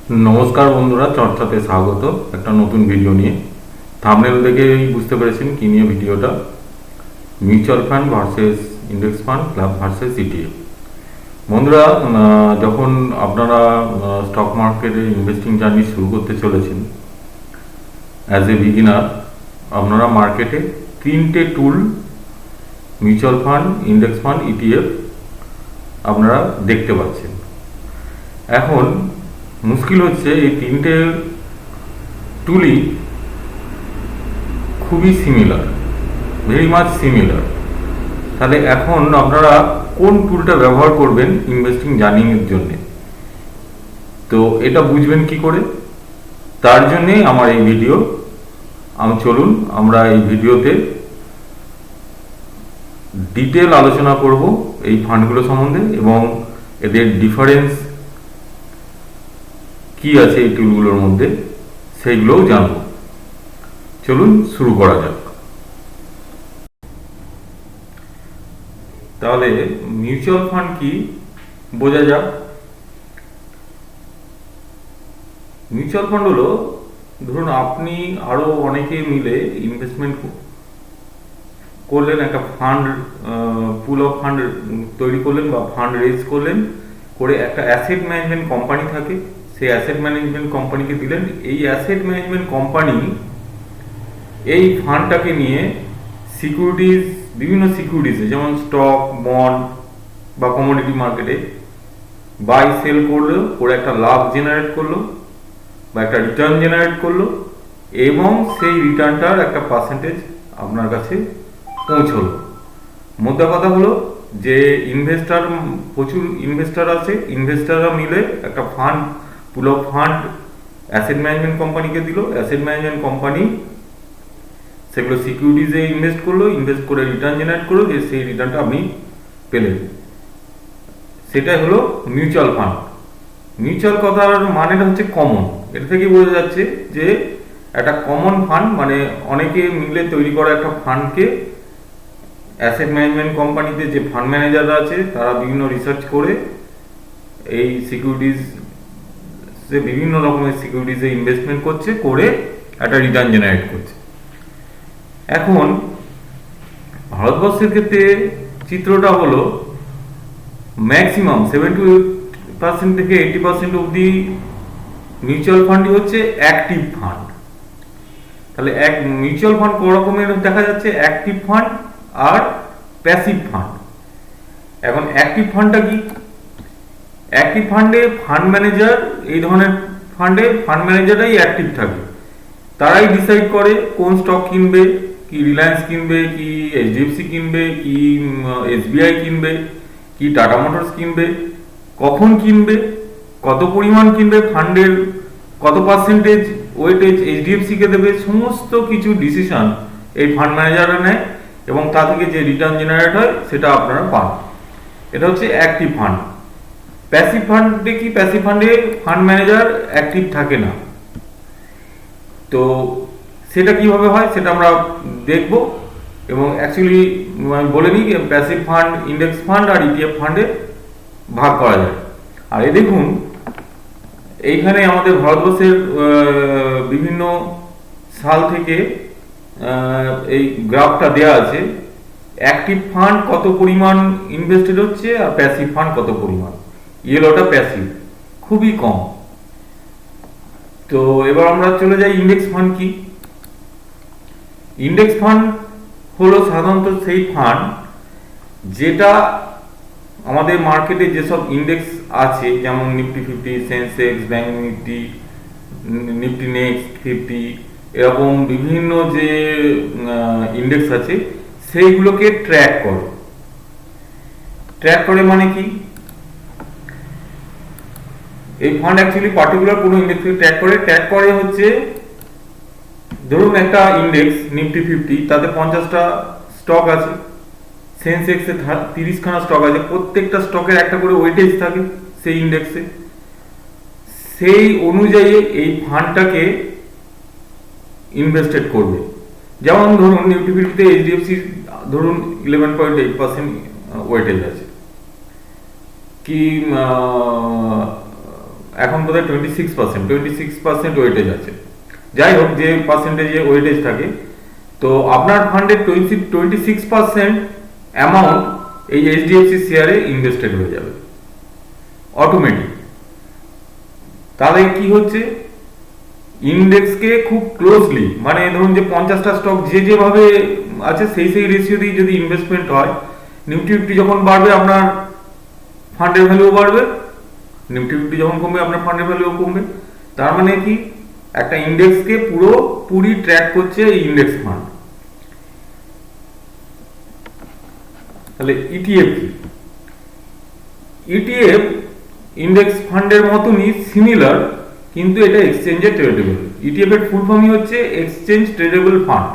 নমস্কার বন্ধুরা, চর্চাতে স্বাগত একটা নতুন ভিডিও নিয়ে। থাম্বনেল দেখেই বুঝতে পেরেছেন কি নিয়ে ভিডিওটা। Mutual fund versus index fund club versus ETF. বন্ধুরা, যখন আপনারা স্টক মার্কেটে ইনভেস্টিং জার্নি শুরু করতে চলেছেন অ্যাজ এ বিগিনার, আপনারা মার্কেটে তিনটে tool mutual fund, index fund, ETF আপনারা দেখতে পাচ্ছেন। এখন মুশকিল হচ্ছে এই তিনটে টুলই খুবই সিমিলার, ভেরি মাচ সিমিলার। তাহলে এখন আপনারা কোন টুলটা ব্যবহার করবেন ইনভেস্টিং জার্নিংয়ের জন্য, তো এটা বুঝবেন কি করে? তার জন্যেই আমার এই ভিডিও। চলুন আমরা এই ভিডিওতে ডিটেল আলোচনা করব এই ফান্ডগুলো সম্বন্ধে এবং এদের ডিফারেন্স কি আছে এই টুলগুলোর মধ্যে সেইগুলোও জানব। চলুন শুরু করা যাক। তাহলে মিউচুয়াল ফান্ড কি বোঝা যাক। মিউচুয়াল ফান্ড হলো, ধরুন আপনি আরো অনেকে মিলে ইনভেস্টমেন্ট করলেন, একটা ফান্ড, পুল অফ ফান্ড তৈরি করলেন বা ফান্ড রেজ করলেন, করে একটা অ্যাসেট ম্যানেজমেন্ট কোম্পানি থাকে, সেই অ্যাসেট ম্যানেজমেন্ট কোম্পানিকে দিলেন। এই অ্যাসেট ম্যানেজমেন্ট কোম্পানি এই ফান্ডটাকে নিয়ে সিকিউরিটিজ, বিভিন্ন সিকিউরিটিজে যেমন স্টক, বন্ড বা কমোডিটি মার্কেটে বাই সেল করলো, করে একটা লাভ জেনারেট করলো বা একটা রিটার্ন জেনারেট করলো, এবং সেই রিটার্নটার একটা পার্সেন্টেজ আপনার কাছে পৌঁছলো। মোদ্দা কথা হলো যে ইনভেস্টার, প্রচুর ইনভেস্টার আছে, ইনভেস্টাররা মিলে একটা fund, pool of fund asset management কোম্পানিকে দিল। অ্যাসেট ম্যানেজমেন্ট কোম্পানি সেগুলো সিকিউরিটিজে ইনভেস্ট করলো, ইনভেস্ট করে রিটার্ন জেনারেট করলো, যে সেই রিটার্নটা আপনি পেলেন। সেটাই হলো মিউচুয়াল ফান্ড। মিউচুয়াল কথার মানেটা হচ্ছে কমন। এটা থেকে বোঝা যাচ্ছে যে একটা কমন ফান্ড, মানে অনেকে মিলে তৈরি করা একটা ফান্ডকে অ্যাসেট ম্যানেজমেন্ট কোম্পানিতে যে ফান্ড ম্যানেজাররা আছে তারা বিভিন্ন রিসার্চ করে এই সিকিউরিটিজ, বিভিন্ন রকমের সিকিউরিটিজে ইনভেস্টমেন্ট করছে, করে একটা রিটার্ন জেনারেট করছে। এখন ভারতবর্ষের ক্ষেত্রে চিত্রটা হলো ম্যাক্সিমাম 70% থেকে 80% অবধি মিউচুয়াল ফান্ডই হচ্ছে অ্যাক্টিভ ফান্ড। তাহলে এক মিউচুয়াল ফান্ড কত রকমের দেখা যাচ্ছে, অ্যাক্টিভ ফান্ড আর প্যাসিভ ফান্ড। এখন অ্যাক্টিভ ফান্ডটা কি? অ্যাক্টিভ ফান্ডে ফান্ড ম্যানেজার, এই ধরনের ফান্ডে ফান্ড ম্যানেজাররাই অ্যাক্টিভ থাকে, তারাই ডিসাইড করে কোন স্টক কিনবে, কি রিলায়েন্স কিনবে, কি এইচডিএফসি কিনবে, কি এসবিআই কিনবে, কি টাটা মোটরস কিনবে, কখন কিনবে, কত পরিমাণ কিনবে, ফান্ডের কত পার্সেন্টেজ ওয়েটেজ এইচডিএফসি কে দেবে, সমস্ত কিছু ডিসিশন এই ফান্ড ম্যানেজাররা নেয়, এবং তা থেকে যে রিটার্ন জেনারেট হয় সেটা আপনারা পান। এটা হচ্ছে অ্যাক্টিভ ফান্ড। প্যাসিভ ফান্ডে কি? প্যাসিভ ফান্ডে ফান্ড ম্যানেজার অ্যাক্টিভ থাকে না। তো সেটা কিভাবে হয় সেটা আমরা দেখব, এবং অ্যাকচুয়ালি আমি বলে নিই, প্যাসিভ ফান্ড, ইন্ডেক্স ফান্ড আর ইটিএফ ফান্ডে ভাগ করা যায়। আর এই দেখুন, এইখানে আমাদের ভারতবর্ষের বিভিন্ন সাল থেকে এই গ্রাফটা দেয়া আছে। অ্যাক্টিভ ফান্ড কত পরিমাণ ইনভেস্টেড হচ্ছে আর প্যাসিভ ফান্ড কত পরিমাণ। ইয়েলোটা প্যাসিভ, খুবই কম। তো এবার আমরা চলে যাই ইন্ডেক্স ফান্ড কি। ইন্ডেক্স ফান্ড হলো সাধারণত সেই ফান্ড যেটা আমাদের মার্কেটে যেসব ইন্ডেক্স আছে, যেমন Nifty 50, Sensex, bank Nifty, Nifty next 50, এরকম বিভিন্ন যে ইন্ডেক্স আছে সেইগুলোকে ট্র্যাক করে। ট্র্যাক করে মানে কি? এই ফান্ড অ্যাকচুয়ালি পার্টিকুলার কোনো ইন্ডেক্সকে ট্র্যাক করে হচ্ছে, ধরুন একটা ইন্ডেক্স নিফটি 50, তাতে 50টা স্টক আছে, সেন্সেক্সে 30খানা স্টক আছে, প্রত্যেকটা স্টকের একটা করে ওয়েটেজ থাকে সেই ইন্ডেক্সে। সেই অনুযায়ী এই ফান্ডটাকে ইনভেস্টেড করবে। যেমন ধরুন নিফটি 50তে এইচডিএফসি ধরুন 11.8% ওয়েটেজ আছে, কি এখন বোধহয় 26% ওয়েটেজ আছে। যাই হোক, যে পার্সেন্টেজে ওয়েটেজ থাকে, তো আপনার ফান্ডের 26% অ্যামাউন্ট এই এইচডিএফসি শেয়ারে ইনভেস্টেড হয়ে যাবে অটোমেটিক। তাহলে কি হচ্ছে, ইন্ডেক্সকে খুব ক্লোজলি, মানে ধরুন যে 50টা স্টক যেভাবে আছে সেই রেশিওতেই যদি ইনভেস্টমেন্ট হয়, নিফটি ফিফটি যখন বাড়বে আপনার ফান্ডের ভ্যালুও বাড়বে, নিফটি ফিফটি যখন কমবে আপনার ফান্ডের ভ্যালুও কমবে। তার মানে কি, একটা ইন্ডেক্সকে পুরোপুরি ট্র্যাক করছে এই ইন্ডেক্স ফান্ড। তাহলে ইটিএফ কি? ইটিএফ ইন্ডেক্স ফান্ডের মতনই সিমিলার, কিন্তু এটা এক্সচেঞ্জে ট্রেডেবল। ইটিএফ এর ফুল ফর্মই হচ্ছে এক্সচেঞ্জ ট্রেডেবল ফান্ড।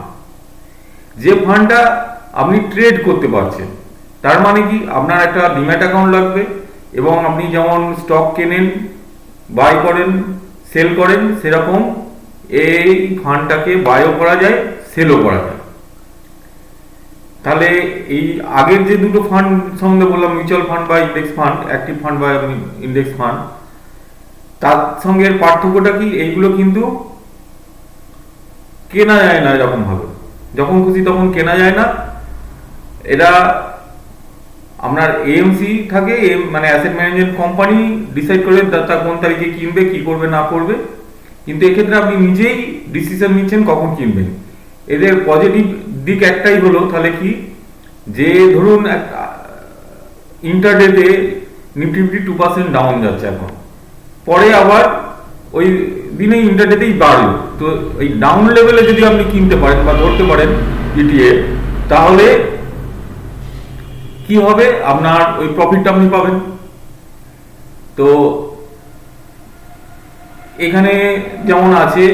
যে ফান্ডটা আপনি ট্রেড করতে পারছেন, তার মানে কি, আপনার একটা ডিম্যাট অ্যাকাউন্ট লাগবে এবং আপনি যেমন স্টক কেনেন, বাই করেন, সেল করেন, সেরকম এই ফান্ডটাকে বাইও করা যায়, সেলও করা যায়। তাহলে এই আগের যে দুটো ফান্ড সম্বন্ধে বললাম, মিউচুয়াল ফান্ড বা ইন্ডেক্স ফান্ড, অ্যাক্টিভ ফান্ড বা ইন্ডেক্স ফান্ড, তার সঙ্গে পার্থক্যটা কি, এইগুলো কিন্তু কেনা যায় না এরকম ভাবে, যখন খুশি তখন কেনা যায় না। এরা আপনার এএমসি থাকে, মানে অ্যাসেট ম্যানেজমেন্ট কোম্পানি ডিসাইড করে তা কোন তারিখে কিনবে, কি করবে না করবে, কিন্তু এক্ষেত্রে আপনি নিজেই ডিসিশন নিচ্ছেন কখন কিনবেন। এদের পজিটিভ দিক একটাই হলো, তাহলে কি, যে ধরুন ইন্টারডেতে নিফটি ফিফটি 2% ডাউন যাচ্ছে এখন, পরে আবার ওই দিনে ইন্টারডেতেই বাড়লো, তো ওই ডাউন লেভেলে যদি আপনি কিনতে পারেন বা ধরতে পারেন ইটিএফ, তাহলে কি হবে, আপনার ওই প্রফিটটা আপনি পাবেন। তো এখানে যেমন আছে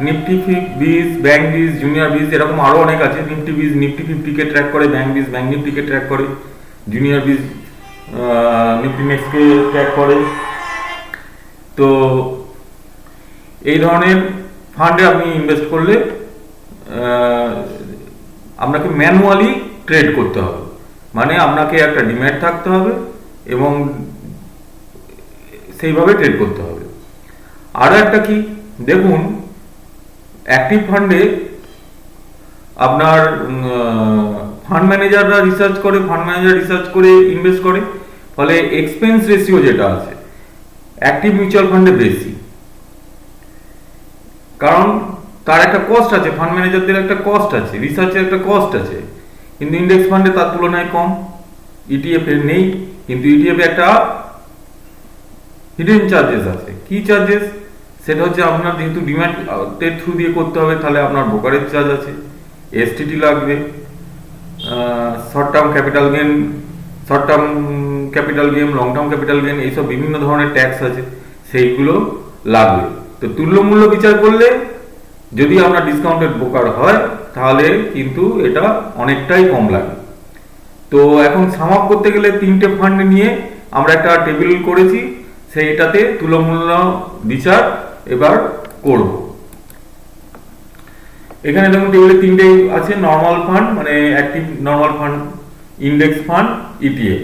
নিফটি 20, ব্যাংক 20, জুনিয়র 20, এরকম আরো অনেক আছে। নিফটি 20 নিফটি 50-কে ট্র্যাক করে, ব্যাংক 20 ব্যাংক নিফটিকে ট্র্যাক করে, জুনিয়র 20 নিফটি নেক্সটকে ট্র্যাক করে। তো এই ধরনের ফান্ডে আপনি ইনভেস্ট করলে আপনাকে ম্যানুয়ালি ট্রেড করতে হবে, মানে আপনাকে একটা ডিম্যাট থাকতে হবে এবং সেইভাবে ট্রেড করতে হবে। আরো একটা কি, দেখুন অ্যাক্টিভ ফান্ডে আপনার ফান্ড ম্যানেজাররা রিসার্চ করে ইনভেস্ট করে, ফলে এক্সপেন্স রেশিও যেটা আছে অ্যাক্টিভ মিউচুয়াল ফান্ডে বেশি, কারণ তার একটা কস্ট আছে, ফান্ড ম্যানেজারদের একটা কস্ট আছে, রিসার্চের একটা কস্ট আছে, কিন্তু ইন্ডেক্স ফান্ডে তার তুলনায় কম। ইটিএফ এর নেই, কিন্তু ইটিএফ এ একটা হিডেন চার্জেস আছে। কি চার্জেস? সেটা হচ্ছে আপনার যেহেতু ডিম্যাটের থ্রু দিয়ে করতে হবে, তাহলে আপনার ব্রোকারেজ চার্জ আছে, এসটিটি লাগবে, short term capital gain, long term capital gain, এইসব বিভিন্ন ধরনের ট্যাক্স আছে, সেইগুলো লাগবে। তো তুল্য মূল্য বিচার করলে যদি আপনার ডিসকাউন্টেড ব্রোকার হয়, তাহলে কিন্তু এটা অনেকটাই কম লাগে। তো এখন সাম আপ করতে গেলে 3টে ফান্ড নিয়ে আমরা একটা টেবিল করেছি, সেইটাতে তুলমূল্য বিচার এবার করব। এখানে দেখুন টেবিলে 3টে আছে, নর্মাল ফান্ড মানে active normal fund, index fund, ETF.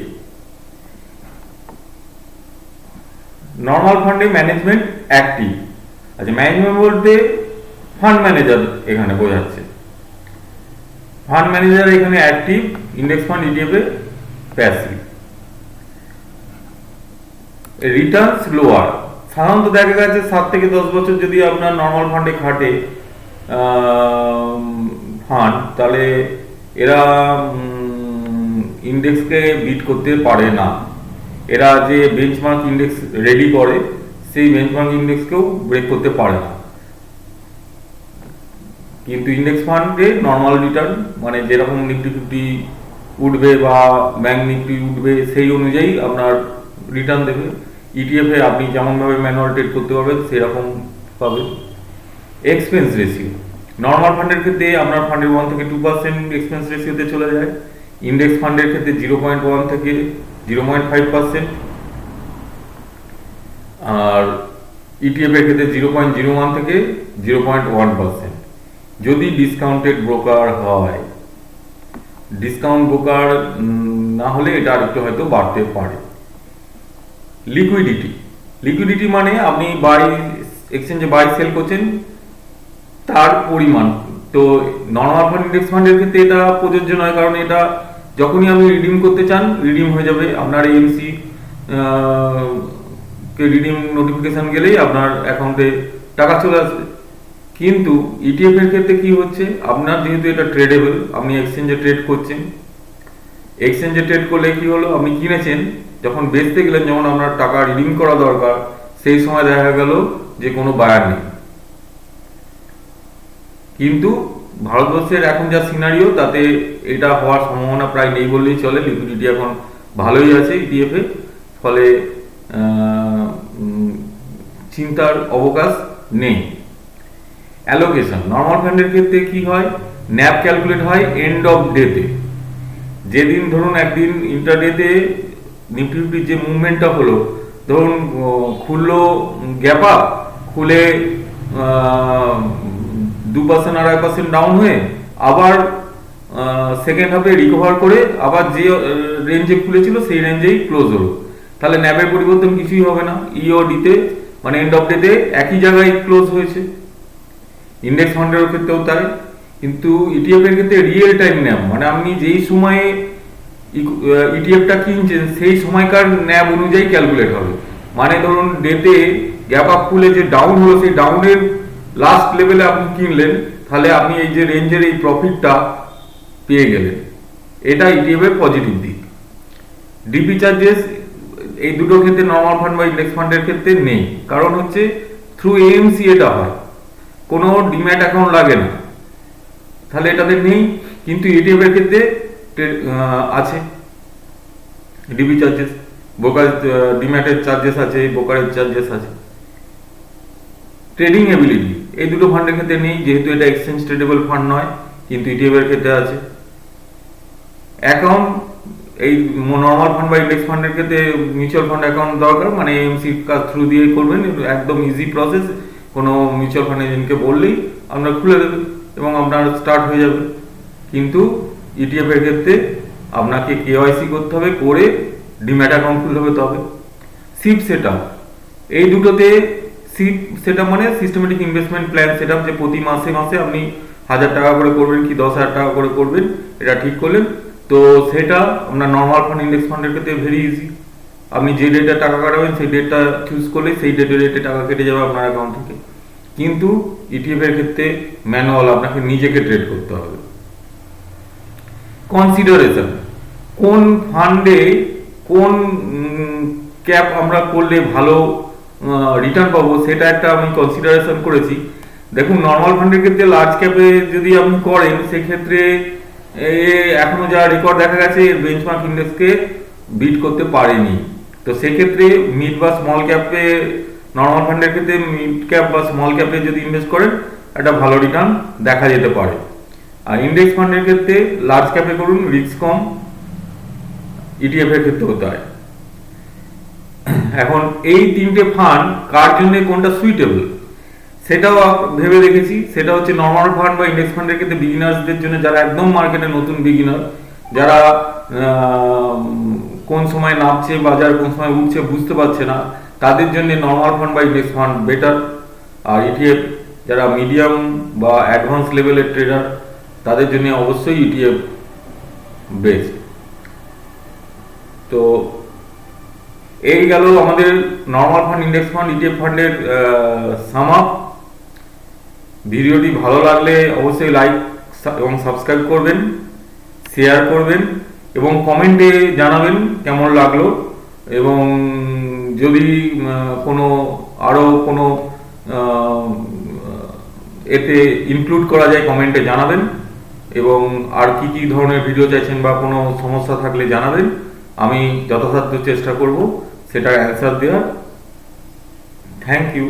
Normal ফান্ডে ম্যানেজমেন্ট অ্যাক্টিভ। আচ্ছা, ম্যানেজমেন্ট বলতে ফান্ড ম্যানেজার এখানে বোঝাচ্ছে। ফান্ড ম্যানেজার এখানে অ্যাক্টিভ, ইন্ডেক্স ফান্ড ইটিএফ এ প্যাসিভ। রিটার্নস লোয়ার, সাধারণত দেখা গেছে 7 থেকে 10 বছর যদি আপনার নর্মাল ফান্ডে খাটে ফান্ড, তাহলে এরা ইন্ডেক্সকে বিট করতে পারে না। এরা যে বেঞ্চমার্ক ইন্ডেক্স রেডি করে, সেই বেঞ্চমার্ক ইন্ডেক্সকেও ব্রেক করতে পারে না। কিন্তু ইন্ডেক্স ফান্ডে নর্মাল রিটার্ন, মানে যেরকম নিফটি 50 উঠবে বা ব্যাংক নিফটি উঠবে, সেই অনুযায়ী আপনার রিটার্ন দেবে। ইটিএফ এ আপনি যেমনভাবে ম্যানুয়াল ট্রেড করতে পারবেন সেরকম পাবেন। এক্সপেন্স রেশিও, নর্মাল ফান্ডের ক্ষেত্রে আপনার ফান্ডের 1 থেকে 2% এক্সপেন্স রেশিওতে চলে যায়। ইন্ডেক্স ফান্ডের ক্ষেত্রে 0.1 থেকে 0.5%, আর ইটিএফ এর ক্ষেত্রে 0.01 থেকে 0.1%। যদি ডিসকাউন্টেড ব্রোকার হয়, ডিসকাউন্ট ব্রোকার না হলে এটা আরেকটু হয়তো বাড়তে পারে। লিকুইডিটি, লিকুইডিটি মানে আপনি বাই এক্সচেঞ্জে বাই সেল করছেন তার পরিমাণ। তো নর্মাল ফান্ড ইন্ডেক্স ফান্ডের ক্ষেত্রে এটা প্রযোজ্য নয়, কারণ এটা যখনই আপনি রিডিম করতে চান রিডিম হয়ে যাবে, আপনার এমসি কে রিডিম নোটিফিকেশন গেলেই আপনার অ্যাকাউন্টে টাকা চলে আসবে। কিন্তু ইটিএফ এর ক্ষেত্রে কি হচ্ছে, আপনার যেহেতু এটা ট্রেডেবল, আপনি এক্সচেঞ্জে ট্রেড করছেন, এক্সচেঞ্জে ট্রেড করলে কি হলো, আপনি কিনেছেন, যখন বেচতে গেলেন, যখন আপনার টাকা রিডিম করা দরকার, সেই সময় দেখা গেল যে কোনো বায়ার নেই। কিন্তু ভারতবর্ষের এখন যা সিনারিও, তাতে এটা হওয়ার সম্ভাবনা প্রায় নেই বললেই চলে। লিকুইডিটি এখন ভালোই আছে ইটিএফ এ, ফলে চিন্তার অবকাশ নেই। অ্যালোকেশন নর্মাল ফান্ডের ক্ষেত্রে কি হয়, ন্যাপ ক্যালকুলেট হয় এন্ড অফ ডেতে। যেদিন ধরুন একদিন ইন্টারডেতে নিফটি ফিফটির যে মুভমেন্টটা হলো, ধরুন খুললো গ্যাপ আপ, খুলে 2% 2.5% ডাউন হয়ে আবার সেকেন্ড হাফে রিকভার করে আবার যে রেঞ্জে খুলেছিল সেই রেঞ্জেই ক্লোজ হলো, তাহলে ন্যাবের পরিবর্তন কিছুই হবে না। ইও ডিতে মানে এন্ড অফ ডেতে একই জায়গায় ক্লোজ হয়েছে। ইন্ডেক্স ফান্ডের ক্ষেত্রেও তাই, কিন্তু ইটিএফ এর ক্ষেত্রে রিয়েল টাইম ন্যাব, মানে আপনি যেই সময়ে ইটিএফটা কিনছেন সেই সময়কার ন্যাব অনুযায়ী ক্যালকুলেট হবে। মানে ধরুন ডেতে গ্যাপ আপ খুলে যে ডাউন হলো, সেই ডাউনের লাস্ট লেভেলে আপনি কিনলেন, তাহলে আপনি এই যে রেঞ্জের এই প্রফিটটা পেয়ে গেলেন। এটা ইটিএফ এর পজিটিভ দিক। ডিপি চার্জেস এই দুটো ক্ষেত্রে নর্মাল ফান্ড বা ইন্ডেক্স ফান্ডের ক্ষেত্রে নেই, কারণ হচ্ছে থ্রু এএমসি এটা হয়, কোনো ডিম্যাট অ্যাকাউন্ট লাগে না, তাহলে এটাতে নেই। কিন্তু ইটিএফ এর ক্ষেত্রে আছে ডিবি চার্জেস, ব্রোকার ডিম্যাটের চার্জেস আছে, ব্রোকারের চার্জেস আছে। ট্রেডিং এবিলিটি এই দুটো ফান্ডের ক্ষেত্রে নেই, যেহেতু এটা এক্সচেঞ্জ ট্রেডেবল ফান্ড নয়, কিন্তু ইটিএফ এর ক্ষেত্রে আছে। অ্যাকাউন্ট এই নর্মাল ফান্ড বা ইন্ডেক্স ফান্ডের ক্ষেত্রে মিউচুয়াল ফান্ড অ্যাকাউন্ট দরকার, মানে এমসি কাজ থ্রু দিয়ে করবেন, একদম ইজি প্রসেস। কোনো মিউচুয়াল ফান্ড এজেন্টকে বললেই আপনার খুলে দেবে এবং আপনার স্টার্ট হয়ে যাবে। কিন্তু ইটিএফ এর ক্ষেত্রে আপনাকে কেওয়াইসি করতে হবে, করে ডিম্যাট অ্যাকাউন্ট খুলতে হবে তবে। সিপ সেটআপ এই দুটোতে, সিপ সেটআপ মানে সিস্টেমেটিক ইনভেস্টমেন্ট প্ল্যান সেটআপ, যে প্রতি মাসে মাসে আপনি 1000 টাকা করে করবেন কি 10,000 টাকা করে করবেন, এটা ঠিক করলেন। তো সেটা আপনার নর্মাল ফান্ড ইন্ডেক্স ফান্ডের ক্ষেত্রে ভেরি ইজি। আপনি যে ডেটে টাকা কাটাবেন সেই ডেটটা চুজ করলে সেই ডেটে টাকা কেটে যাবে আপনার অ্যাকাউন্ট থেকে। কিন্তু ইটিএফ এর ক্ষেত্রে ম্যানুয়াল, আপনাকে নিজেকে ট্রেড করতে হবে। কনসিডারেশন, কোন ফান্ডে কোন ক্যাপ আমরা করলে ভালো রিটার্ন পাবো, সেটা একটা আমি কনসিডারেশন করেছি। দেখুন নর্মাল ফান্ডের ক্ষেত্রে লার্জ ক্যাপে যদি আপনি করেন, সেক্ষেত্রে এখনো যা রেকর্ড দেখা গেছে বেঞ্চমার্ক ইন্ডেক্সকে বিট করতে পারেনি। তো সেক্ষেত্রে মিড বা স্মল ক্যাপে, নর্মাল ফান্ডের ক্ষেত্রে মিড ক্যাপ বা স্মল ক্যাপে যদি ইনভেস্ট করেন একটা ভালো রিটার্ন দেখা যেতে পারে। আর ইন্ডেক্স ফান্ডের ক্ষেত্রে লার্জ ক্যাপে করুন, রিস্ক কম। ইটিএফ এর ক্ষেত্রে হতে হয়। এখন এই তিনটে ফান্ড কার জন্য কোনটা সুইটেবল সেটাও ভেবে দেখেছি। সেটা হচ্ছে নর্মাল ফান্ড বা ইন্ডেক্স ফান্ডের ক্ষেত্রে বিগিনার্সদের জন্য, যারা একদম মার্কেটে নতুন বিগিনার, যারা কোন সময় নামছে বাজার, কোন সময় উঠছে বুঝতে পারছে না, তাদের জন্য নর্মাল ফান্ড বা ইন্ডেক্স ফান্ড বেটার। আর ইটিএফ যারা মিডিয়াম বা অ্যাডভান্স লেভেলের ট্রেডার, তাদের জন্য অবশ্যই ইটিএফ বেস্ট। তো এই গেল আমাদের normal fund, index fund, ETF ফান্ডের সাম আপ। ভিডিওটি ভালো লাগলে অবশ্যই লাইক এবং সাবস্ক্রাইব করবেন, শেয়ার করবেন এবং কমেন্টে জানাবেন কেমন লাগলো। এবং যদি কোনো আরও কোনো এতে ইনক্লুড করা যায় কমেন্টে জানাবেন। এবং আর কি কি ধরনের ভিডিও চাইছেন বা কোনো সমস্যা থাকলে জানাবেন, আমি যথাসাধ্য চেষ্টা করব সেটার অ্যান্সার দেওয়ার। Thank you.